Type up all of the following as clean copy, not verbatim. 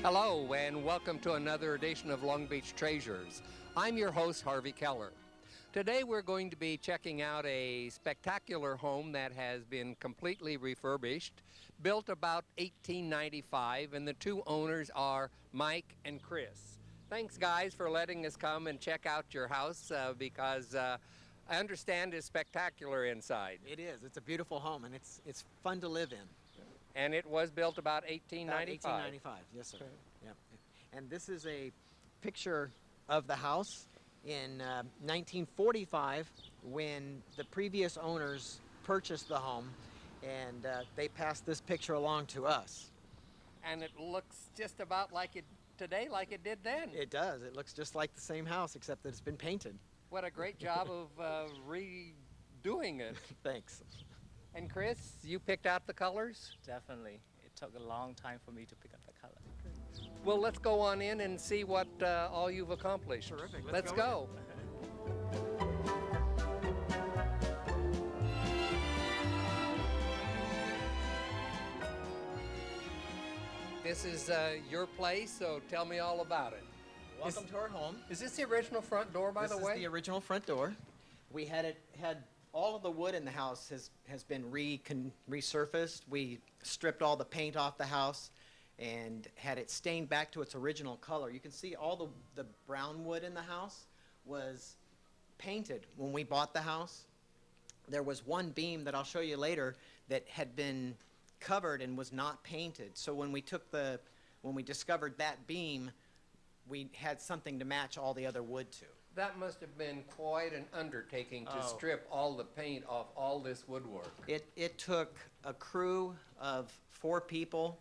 Hello, and welcome to another edition of Long Beach Treasures. I'm your host, Harvey Keller. Today we're going to be checking out a spectacular home that has been completely refurbished, built about 1895, and the two owners are Mike and Chris. Thanks, guys, for letting us come and check out your house because I understand it's spectacular inside. It is. It's a beautiful home, and it's fun to live in. And it was built about 1895. About 1895, yes, sir. Yep. And this is a picture of the house in 1945 when the previous owners purchased the home, and they passed this picture along to us. And it looks just about like it today, like it did then. It does. It looks just like the same house, except that it's been painted. What a great job of redoing it. Thanks. And Chris, you picked out the colors? Definitely. It took a long time for me to pick up the color. Well, let's go on in and see what all you've accomplished. Terrific. Let's go. This is your place, so tell me all about it. Welcome to our home. Is this the original front door, by the way? This is the original front door. We had all of the wood in the house has been resurfaced. We stripped all the paint off the house and had it stained back to its original color. You can see all the brown wood in the house was painted when we bought the house. There was one beam that I'll show you later that had been covered and was not painted. So when we discovered that beam, we had something to match all the other wood to. That must have been quite an undertaking to strip all the paint off all this woodwork. It took a crew of 4 people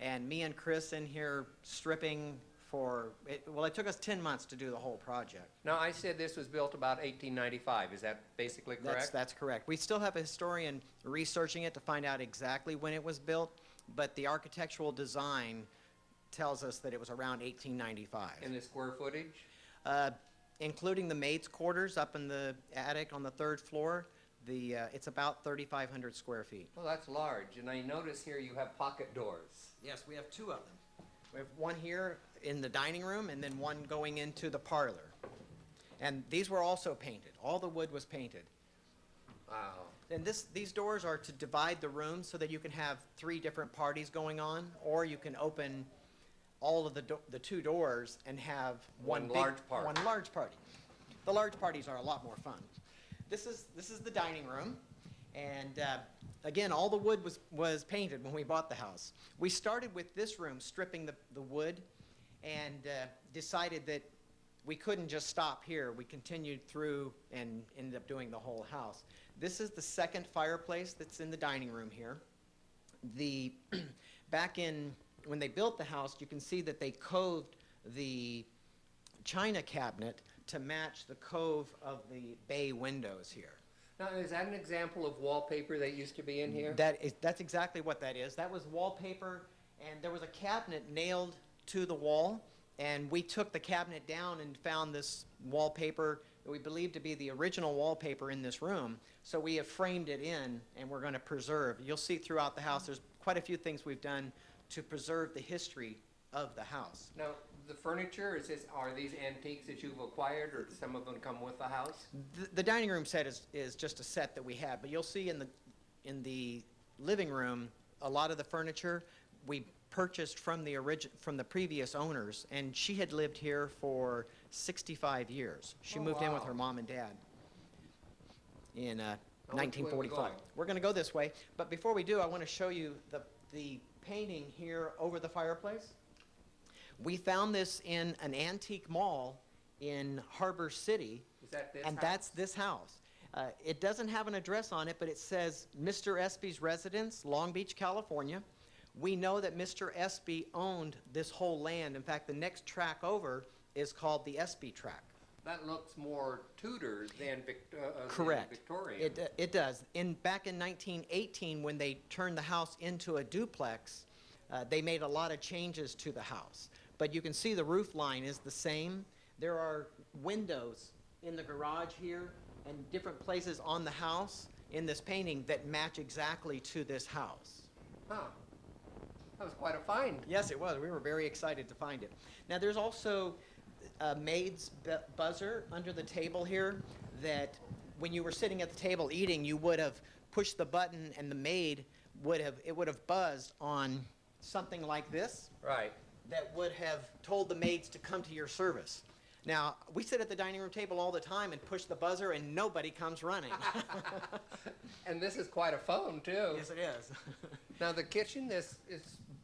and me and Chris in here stripping it took us 10 months to do the whole project. Now, I said this was built about 1895. Is that basically correct? That's correct. We still have a historian researching it to find out exactly when it was built, but the architectural design tells us that it was around 1895. And the square footage? Including the maid's quarters up in the attic on the 3rd floor, it's about 3,500 square feet. Well, that's large. And I notice here you have pocket doors. Yes, we have 2 of them. We have one here in the dining room and then one going into the parlor. And these were also painted. All the wood was painted. Wow. And these doors are to divide the rooms so that you can have 3 different parties going on, or you can open all of the 2 doors and have one large party. The large parties are a lot more fun. This is the dining room, and again, all the wood was painted when we bought the house. We started with this room stripping the wood, and decided that we couldn't just stop here. We continued through and ended up doing the whole house. This is the second fireplace that's in the dining room here. When they built the house, you can see that they coved the china cabinet to match the cove of the bay windows here. Now, is that an example of wallpaper that used to be in here? That's exactly what that is. That was wallpaper, and there was a cabinet nailed to the wall, and we took the cabinet down and found this wallpaper that we believe to be the original wallpaper in this room. So we have framed it in, and we're going to preserve. You'll see throughout the house there's quite a few things we've done to preserve the history of the house. Now, the furniture, are these antiques that you've acquired, or do some of them come with the house? The dining room set is just a set that we have, but you'll see in the living room, a lot of the furniture we purchased from the previous owners, and she had lived here for 65 years. She moved in with her mom and dad in 1945. We're going to go this way, but before we do, I want to show you the painting here over the fireplace. We found this in an antique mall in Harbor City. Is that this and house? That's this house. It doesn't have an address on it, but it says Mr. Espy's Residence, Long Beach, California. We know that Mr. Espy owned this whole land. In fact, the next track over is called the Espy track. That looks more Tudor than Correct. Victorian. It does. Back in 1918, when they turned the house into a duplex, they made a lot of changes to the house. But you can see the roof line is the same. There are windows in the garage here and different places on the house in this painting that match exactly to this house. Huh. That was quite a find. Yes, it was. We were very excited to find it. Now, there's also a maid's buzzer under the table here that when you were sitting at the table eating, you would have pushed the button and the maid would have buzzed on something like this. Right. That would have told the maids to come to your service. Now, we sit at the dining room table all the time and push the buzzer and nobody comes running. And this is quite a phone, too. Yes, it is. Now, the kitchen,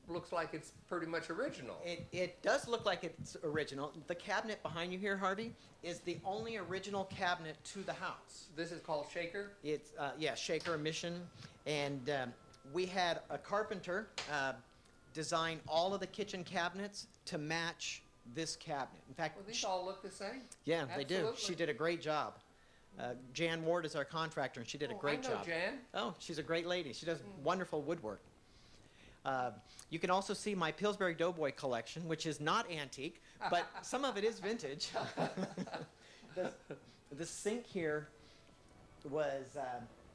looks like it's pretty much original. It does look like it's original. The cabinet behind you here, Harvey, is the only original cabinet to the house. This is called Shaker? It's, yeah, Shaker Mission. And we had a carpenter design all of the kitchen cabinets to match this cabinet. In fact, Well, these all look the same. yeah, they do. Absolutely. She did a great job. Jan Ward is our contractor, and she did a great I know job. Jan. Oh, she's a great lady. She does wonderful woodwork. You can also see my Pillsbury Doughboy collection, which is not antique, but some of it is vintage. The sink here was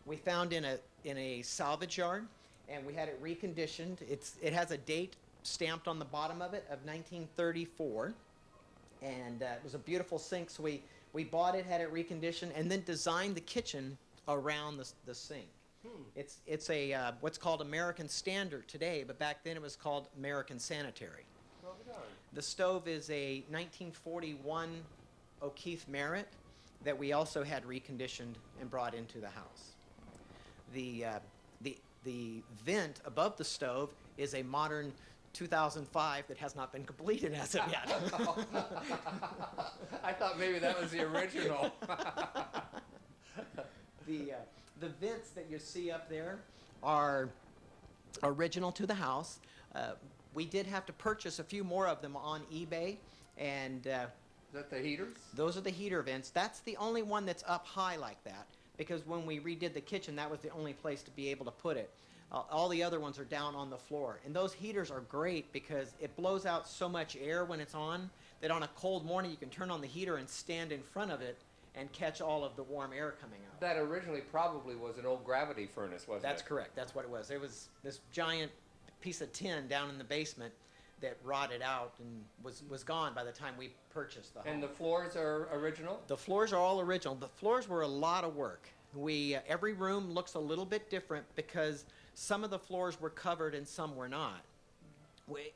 we found in a salvage yard, and we had it reconditioned. It has a date stamped on the bottom of it of 1934, and it was a beautiful sink. So we bought it, had it reconditioned, and then designed the kitchen around the sink. It's a what's called American Standard today, but back then it was called American Sanitary. Well done. The stove is a 1941 O'Keefe Merritt that we also had reconditioned and brought into the house. The vent above the stove is a modern 2005 that has not been completed as of yet. I thought maybe that was the original. The vents that you see up there are original to the house. We did have to purchase a few more of them on eBay, and Is that the heaters? those are the heater vents. That's the only one that's up high like that, because when we redid the kitchen, that was the only place to be able to put it. All the other ones are down on the floor. And those heaters are great because it blows out so much air when it's on that on a cold morning you can turn on the heater and stand in front of it and catch all of the warm air coming out. That originally probably was an old gravity furnace, wasn't it? That's correct. That's what it was. It was this giant piece of tin down in the basement that rotted out and was gone by the time we purchased the home. And the floors are original? The floors are all original. The floors were a lot of work. Every room looks a little bit different because some of the floors were covered and some were not.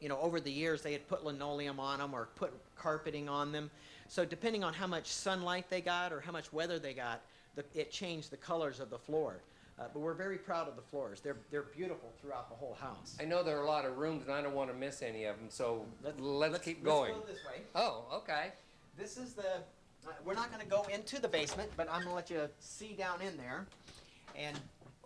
Over the years they had put linoleum on them or put carpeting on them. So depending on how much sunlight they got or how much weather they got, it changed the colors of the floor. But we're very proud of the floors. They're beautiful throughout the whole house. I know there are a lot of rooms and I don't want to miss any of them, so let's keep going. Let's go this way. Oh, okay. This is we're not going to go into the basement, but I'm going to let you see down in there. And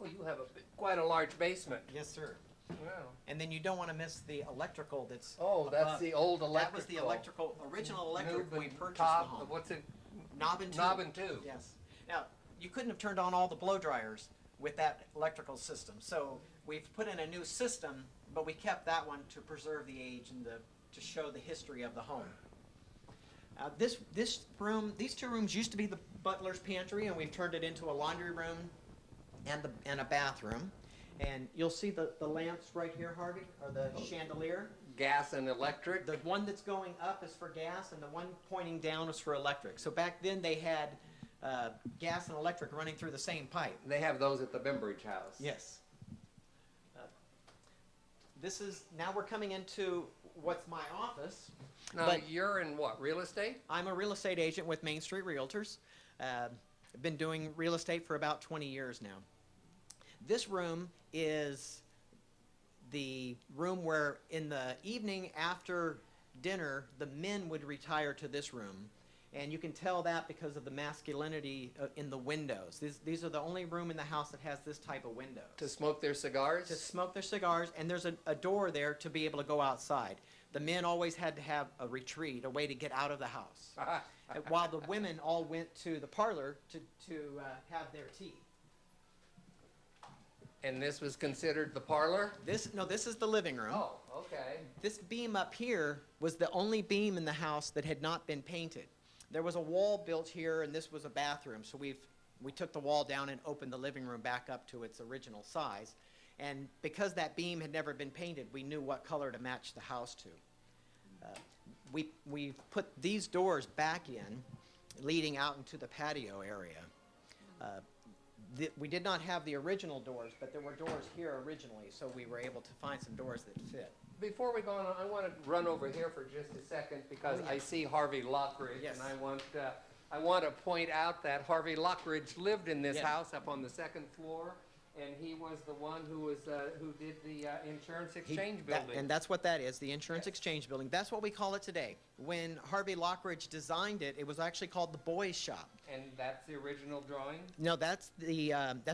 Oh, you have quite a large basement. yes, sir. Wow. And then you don't want to miss the electrical that's Oh, that's above. the old electrical. That was the original electric when we purchased top, the home. What's it? Knob and tube. Knob and tube. Yes. Now, you couldn't have turned on all the blow dryers with that electrical system. So we've put in a new system, but we kept that one to preserve the age and to show the history of the home. This room, these two rooms used to be the butler's pantry, and we've turned it into a laundry room and a bathroom. And you'll see the lamps right here, Harvey, or the chandelier. Gas and electric. The one that's going up is for gas, and the one pointing down is for electric. So back then they had gas and electric running through the same pipe. They have those at the Bembridge house. Yes. Now we're coming into what's my office. Now, But- you're in what, real estate? I'm a real estate agent with Main Street Realtors. I've been doing real estate for about 20 years now. This room is the room where in the evening after dinner, the men would retire to this room. And you can tell that because of the masculinity in the windows. These are the only room in the house that has this type of windows. To smoke their cigars? To smoke their cigars, and there's a door there to be able to go outside. The men always had to have a retreat, a way to get out of the house, while the women all went to the parlor to have their tea. And this was considered the parlor? This is the living room. Oh, okay. This beam up here was the only beam in the house that had not been painted. There was a wall built here, and this was a bathroom, so we took the wall down and opened the living room back up to its original size. And because that beam had never been painted, we knew what color to match the house to. We put these doors back in, leading out into the patio area. We did not have the original doors, but there were doors here originally, so we were able to find some doors that fit. Before we go on, I want to run over here for just a second because I see Harvey Lockridge, Yes. and I want to point out that Harvey Lockridge lived in this Yes. house up on the second floor, and he was the one who did the insurance exchange building. And that's what that is, the insurance exchange building. That's what we call it today. When Harvey Lockridge designed it, it was actually called the Boys Shop. And that's the original drawing? No, that's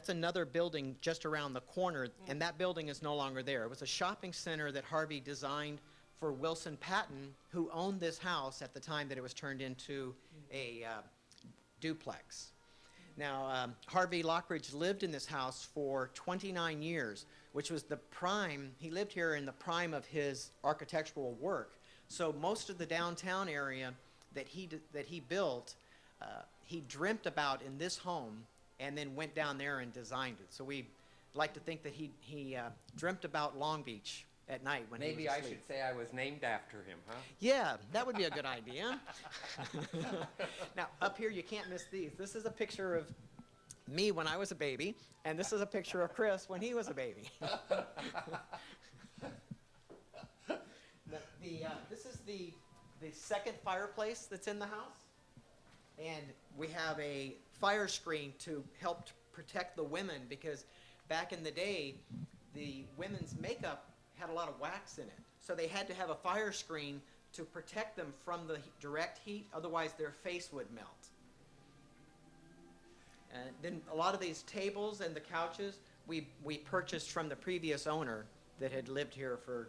another building just around the corner, and that building is no longer there. It was a shopping center that Harvey designed for Wilson Patton, who owned this house at the time that it was turned into a duplex. Now, Harvey Lockridge lived in this house for 29 years, which was the prime. He lived here in the prime of his architectural work. So most of the downtown area that he built, he dreamt about in this home and then went down there and designed it. So we like to think that he dreamt about Long Beach at night when he was Maybe asleep. I should say I was named after him, huh? Yeah, that would be a good idea. Now, up here, you can't miss these. This is a picture of me when I was a baby, and this is a picture of Chris when he was a baby. This is the second fireplace that's in the house, and we have a fire screen to help protect the women, because back in the day, the women's makeup had a lot of wax in it. So they had to have a fire screen to protect them from the direct heat, otherwise their face would melt. And then a lot of these tables and the couches we purchased from the previous owner that had lived here for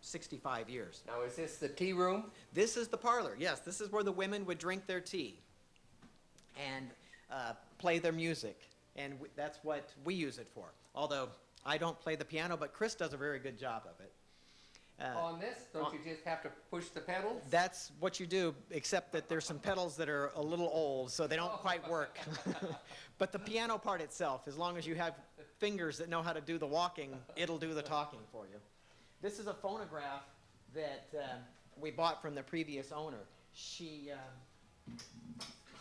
65 years. Now, is this the tea room? This is the parlor, yes. This is where the women would drink their tea and play their music. And that's what we use it for. Although I don't play the piano, but Chris does a very good job of it. On this, don't you just have to push the pedals? That's what you do, except that there's some pedals that are a little old, so they don't quite work. But the piano part itself, as long as you have fingers that know how to do the walking, it'll do the talking for you. This is a phonograph that we bought from the previous owner. She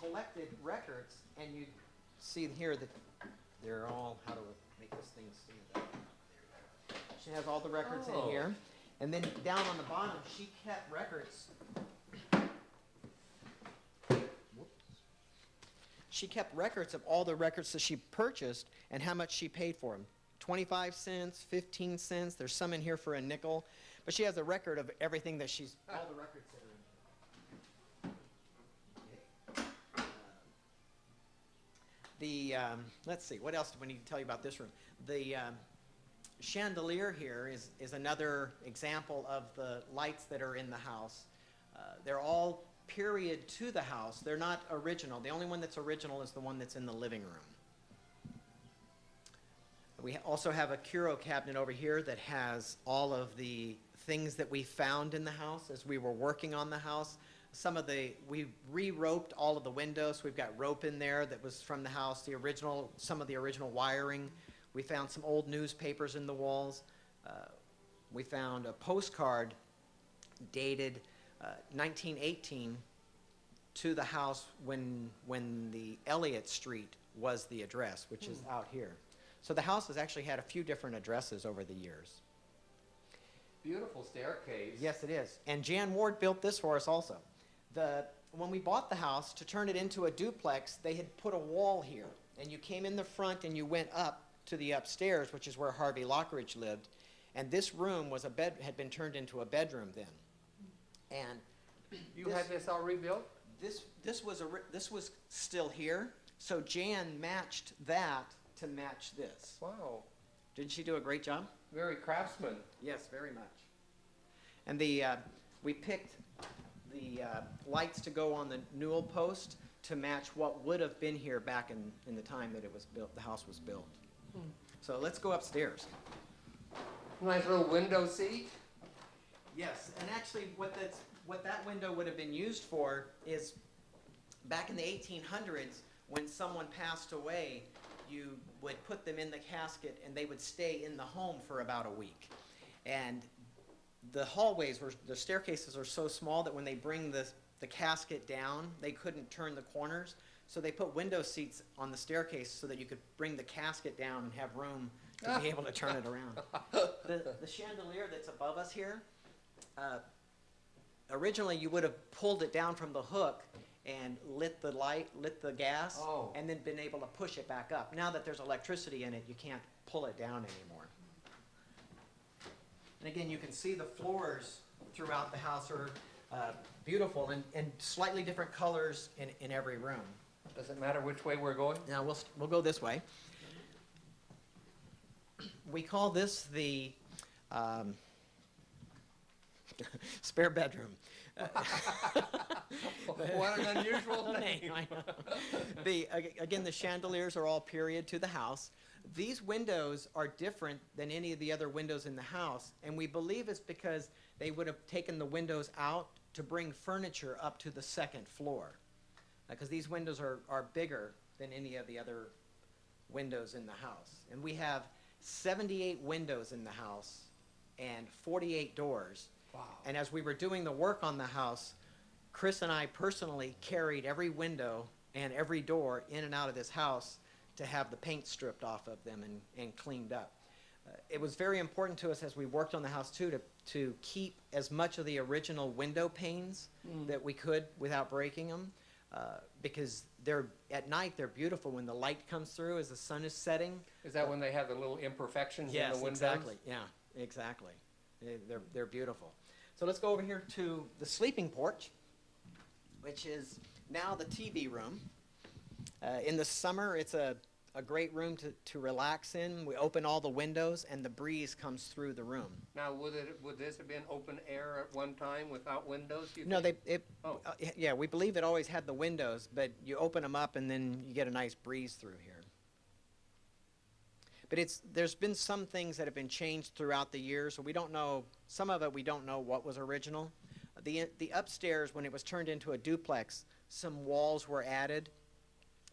collected records, and you see here that they're all, how to make this thing see that. She has all the records in here. And then down on the bottom, she kept records. She kept records of all the records that she purchased and how much she paid for them. 25 cents, 15 cents. There's some in here for a nickel. But she has a record of everything that she's, all the records that are in here. Let's see, what else do we need to tell you about this room? The chandelier here is another example of the lights that are in the house. They're all period to the house. They're not original. The only one that's original is the one that's in the living room. We also have a curio cabinet over here that has all of the things that we found in the house as we were working on the house. We re-roped all of the windows. We've got rope in there that was from the house, some of the original wiring. We found some old newspapers in the walls. We found a postcard dated 1918 to the house when the Elliott Street was the address, which is out here. So the house has actually had a few different addresses over the years. Beautiful staircase. Yes, it is. And Jan Ward built this for us also. When we bought the house, to turn it into a duplex, they had put a wall here. And you came in the front and you went up to the upstairs, which is where Harvey Lockridge lived. And this room had been turned into a bedroom then. And You had this all rebuilt? this was still here. So Jan matched that to match this. Wow. Didn't she do a great job? Very craftsman. Yes, very much. And we picked the lights to go on the newel post to match what would have been here back in the time that it was built. The house was built. So let's go upstairs. Nice little window seat. Yes, and actually what that window would have been used for is back in the 1800s when someone passed away, you would put them in the casket and they would stay in the home for about a week. And the hallways the staircases are so small that when they bring the casket down, they couldn't turn the corners. So they put window seats on the staircase so that you could bring the casket down and have room to be able to turn it around. The chandelier that's above us here, originally you would have pulled it down from the hook and lit the gas, and then been able to push it back up. Now that there's electricity in it, you can't pull it down anymore. And again, you can see the floors throughout the house are beautiful and slightly different colors in every room. Does it matter which way we're going? Now we'll go this way. We call this the spare bedroom. What an unusual name. Again, the chandeliers are all period to the house. These windows are different than any of the other windows in the house, and we believe it's because they would have taken the windows out to bring furniture up to the second floor. Because these windows are bigger than any of the other windows in the house. And we have 78 windows in the house and 48 doors. Wow. And as we were doing the work on the house, Chris and I personally carried every window and every door in and out of this house to have the paint stripped off of them and cleaned up. It was very important to us as we worked on the house too to keep as much of the original window panes that we could without breaking them. Because at night they're beautiful when the light comes through as the sun is setting. Is that when they have the little imperfections in the windows? Exactly. Yeah, exactly. They're beautiful. So let's go over here to the sleeping porch, which is now the TV room. In the summer, it's a great room to relax in. We open all the windows and the breeze comes through the room. Now, would this have been open air at one time without windows? No, yeah, we believe it always had the windows, but you open them up and then you get a nice breeze through here. But there's been some things that have been changed throughout the years, so we don't know, some of it we don't know what was original. The upstairs, when it was turned into a duplex, some walls were added.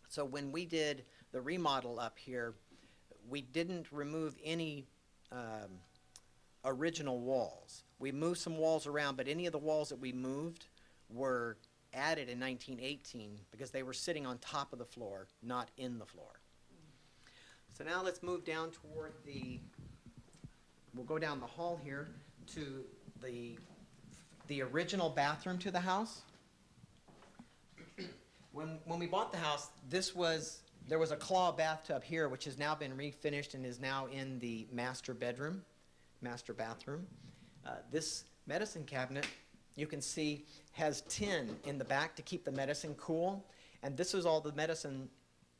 So when we did the remodel up here, we didn't remove any original walls. We moved some walls around, but any of the walls that we moved were added in 1918 because they were sitting on top of the floor, not in the floor. So now let's move down toward we'll go down the hall here to the original bathroom to the house. When we bought the house, there was a claw bathtub here, which has now been refinished and is now in the master bathroom. This medicine cabinet, you can see, has tin in the back to keep the medicine cool. And this was all the medicine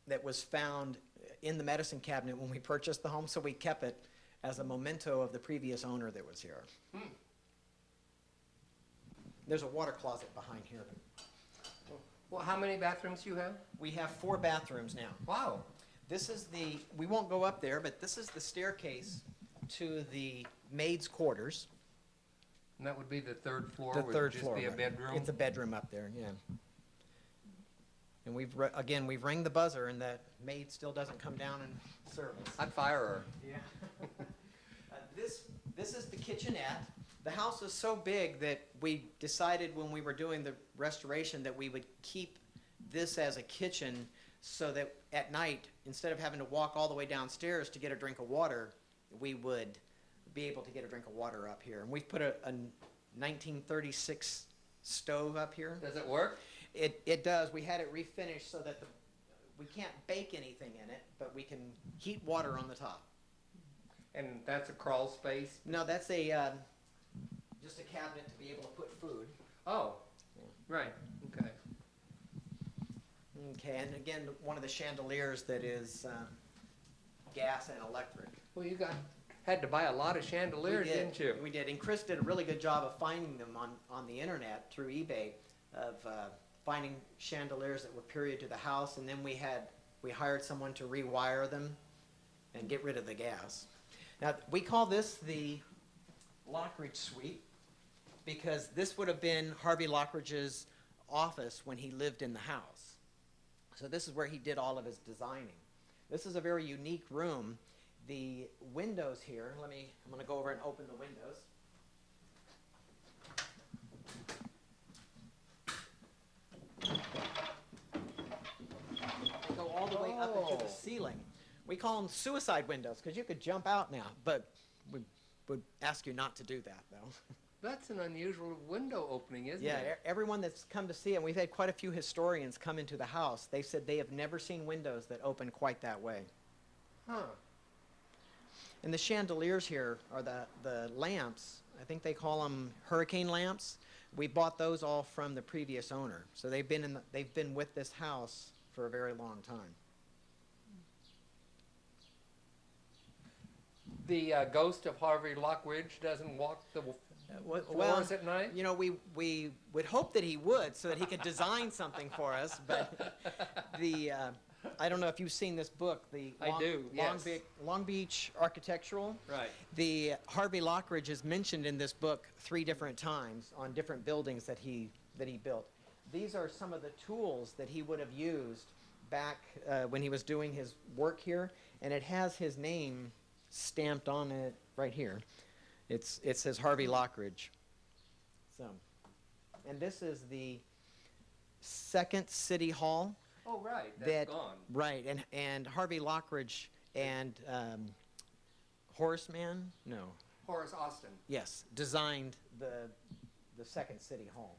that was found in the medicine cabinet when we purchased the home, so we kept it as a memento of the previous owner that was here. There's a water closet behind here. Well, how many bathrooms do you have? We have 4 bathrooms now. Wow. This is we won't go up there, but this is the staircase to the maid's quarters. And that would be the third floor? The third floor. Would it just be a bedroom? It's a bedroom up there, yeah. And we've rang the buzzer, and that maid still doesn't come down and serve us. I'd fire her. Yeah. This is the kitchenette. The house is so big that we decided when we were doing the restoration that we would keep this as a kitchen so that at night, instead of having to walk all the way downstairs to get a drink of water, we would be able to get a drink of water up here. And we've put a 1936 stove up here. Does it work? It does. We had it refinished so that we can't bake anything in it, but we can heat water on the top. And that's a crawl space? No, that's just a cabinet to be able to put food. Oh, right, okay. Okay, and again, one of the chandeliers that is gas and electric. Well, you had to buy a lot of chandeliers, didn't you? We did, and Chris did a really good job of finding them on the internet through eBay, of finding chandeliers that were period to the house, and then we hired someone to rewire them and get rid of the gas. Now, we call this the Lockridge Suite because this would have been Harvey Lockridge's office when he lived in the house. So this is where he did all of his designing. This is a very unique room. The windows here, I'm going to go over and open the windows. They go all the way up into the ceiling. We call them suicide windows because you could jump out now, but we would ask you not to do that, though. That's an unusual window opening, isn't Yeah, it? everyone that's come to see it, and we've had quite a few historians come into the house, they said they have never seen windows that open quite that way. Huh. And the chandeliers here are the lamps. I think they call them hurricane lamps. We bought those all from the previous owner. So they've been with this house for a very long time. The ghost of Harvey Lockridge doesn't walk the floors at night? You know, we would hope that he would so that he could design something for us. But I don't know if you've seen this book, Long Beach Architectural. Right. The Harvey Lockridge is mentioned in this book 3 different times on different buildings that he built. These are some of the tools that he would have used back when he was doing his work here, and it has his name stamped on it right here. It says Harvey Lockridge. So, and this is the second city hall. Oh, right. That's gone. Right, and Harvey Lockridge and Horace Austin. Yes, designed the second city hall.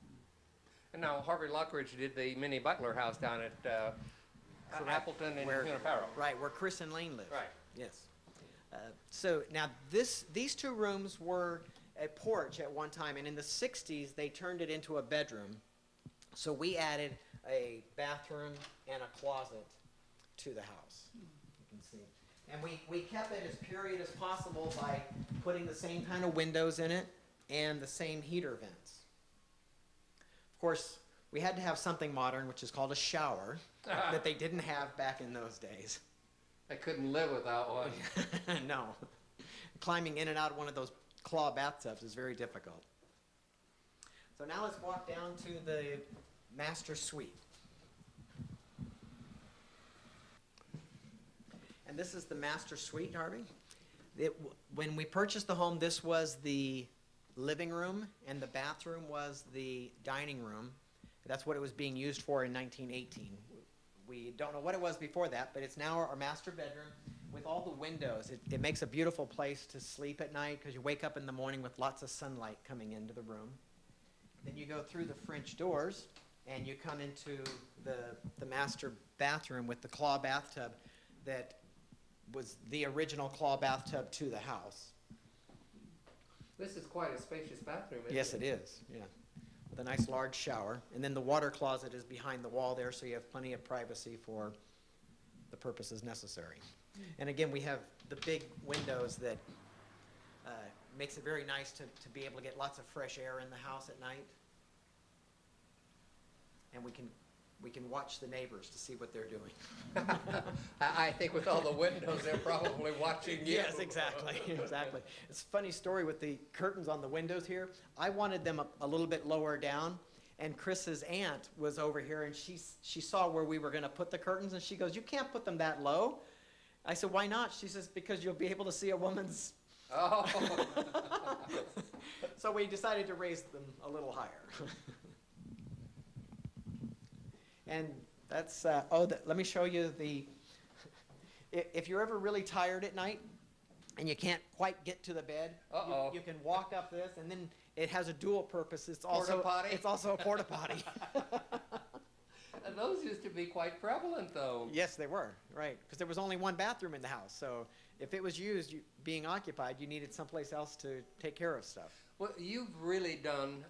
And now Harvey Lockridge did the Minnie Butler house down at Appleton and Junipero. Right, where Chris and Lane live. Right. Yes. So now these 2 rooms were a porch at one time, and in the 60s they turned it into a bedroom. So we added a bathroom and a closet to the house. You can see. And we kept it as period as possible by putting the same kind of windows in it and the same heater vents. Of course, we had to have something modern, which is called a shower, that they didn't have back in those days. I couldn't live without one. No. Climbing in and out of one of those claw bathtubs is very difficult. So now let's walk down to the master suite. And this is the master suite, Harvey. When we purchased the home, this was the living room, and the bathroom was the dining room. That's what it was being used for in 1918. We don't know what it was before that, but it's now our master bedroom with all the windows. It makes a beautiful place to sleep at night because you wake up in the morning with lots of sunlight coming into the room. Then you go through the French doors and you come into the master bathroom with the claw bathtub that was the original claw bathtub to the house. This is quite a spacious bathroom, isn't it? Yes, it is, yeah. With a nice large shower. And then the water closet is behind the wall there, so you have plenty of privacy for the purposes necessary. And again, we have the big windows that makes it very nice to be able to get lots of fresh air in the house at night. And we can watch the neighbors to see what they're doing. I think with all the windows, they're probably watching you. Yes, exactly, exactly. It's a funny story with the curtains on the windows here. I wanted them a little bit lower down, and Chris's aunt was over here, and she saw where we were going to put the curtains, and she goes, "You can't put them that low." I said, "Why not?" She says, "Because you'll be able to see a woman's." Oh. So we decided to raise them a little higher. And that's, let me show you if you're ever really tired at night and you can't quite get to the bed, you can walk up this, and then it has a dual purpose. It's also a porta potty. And those used to be quite prevalent, though. Yes, they were, right, because there was only one bathroom in the house. So if it was used, being occupied, you needed someplace else to take care of stuff. Well, you've really done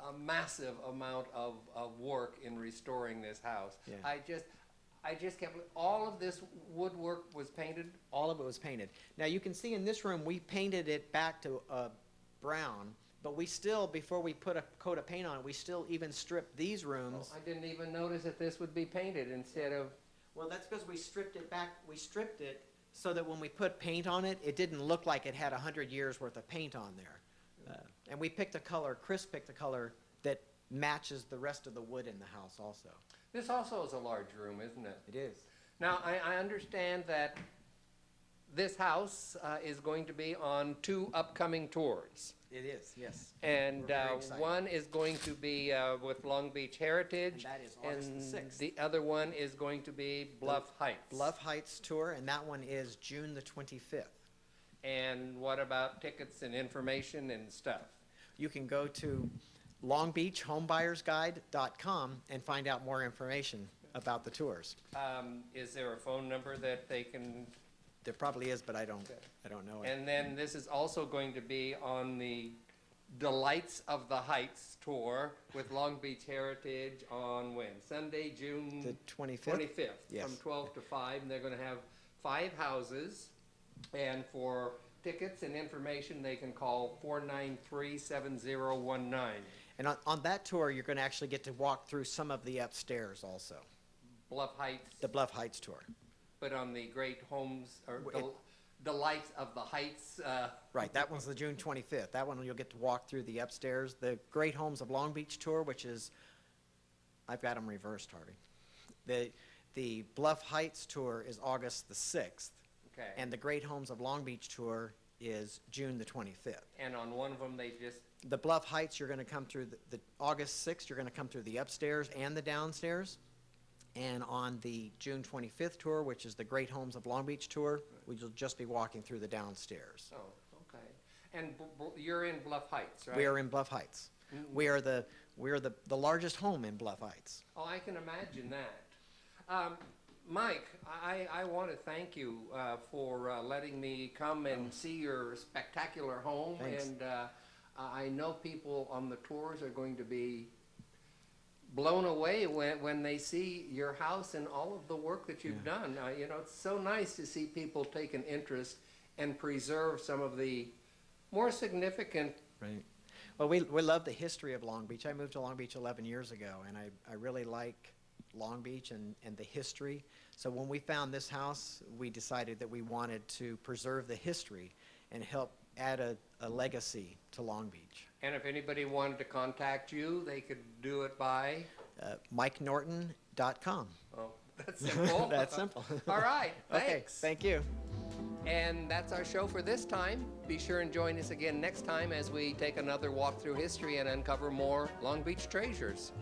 a massive amount of work in restoring this house. Yeah. I just can't believe all of this woodwork was painted. All of it was painted. Now you can see in this room we painted it back to brown, but we still, before we put a coat of paint on, we still even stripped these rooms. Oh, I didn't even notice that this would be painted instead of. Well, that's because we stripped it back. We stripped it so that when we put paint on it, it didn't look like it had 100 years worth of paint on there. And we picked a color, Chris picked a color that matches the rest of the wood in the house also. This also is a large room, isn't it? It is. Now, I understand that this house is going to be on 2 upcoming tours. It is, yes. And We're very excited. one is going to be with Long Beach Heritage. And that is August the 6th. The other one is going to be Bluff Heights. Bluff Heights tour, and that one is June the 25th. And what about tickets and information and stuff? You can go to longbeachhomebuyersguide.com and find out more information about the tours. Is there a phone number that they can? There probably is, but I don't know it. And then this is also going to be on the Delights of the Heights tour with Long Beach Heritage on when? Sunday, June The 25th? 25th, Yes. from 12 to 5. And they're going to have 5 houses. And for tickets and information, they can call 493-7019. And on that tour, you're going to actually get to walk through some of the upstairs also. Bluff Heights, The Bluff Heights tour. but on the Great Homes, or It- Delights of the Heights. Right, that one's the June 25th. That one you'll get to walk through the upstairs. The Great Homes of Long Beach tour, which is, I've got them reversed, Harvey. The Bluff Heights tour is August the 6th, Okay. and the Great Homes of Long Beach tour is June the 25th. And on one of them, they just, The Bluff Heights, you're going to come through the August 6th, you're going to come through the upstairs and the downstairs. And on the June 25th tour, which is the Great Homes of Long Beach tour, we'll just be walking through the downstairs. oh, okay. And you're in Bluff Heights, right? We are in Bluff Heights. We are the largest home in Bluff Heights. Oh, I can imagine that. Mike, I want to thank you for letting me come and see your spectacular home. Thanks. And I know people on the tours are going to be blown away when they see your house and all of the work that you've done. You know, it's so nice to see people take an interest and preserve some of the more significant. Right. Well, we love the history of Long Beach. I moved to Long Beach 11 years ago, and I really like Long Beach and the history. So when we found this house, we decided that we wanted to preserve the history and help add a legacy to Long Beach. And if anybody wanted to contact you, they could do it by? MikeNorton.com. Oh, that's simple. That's simple. All right, Okay, thanks. thank you. And that's our show for this time. Be sure and join us again next time as we take another walk through history and uncover more Long Beach treasures.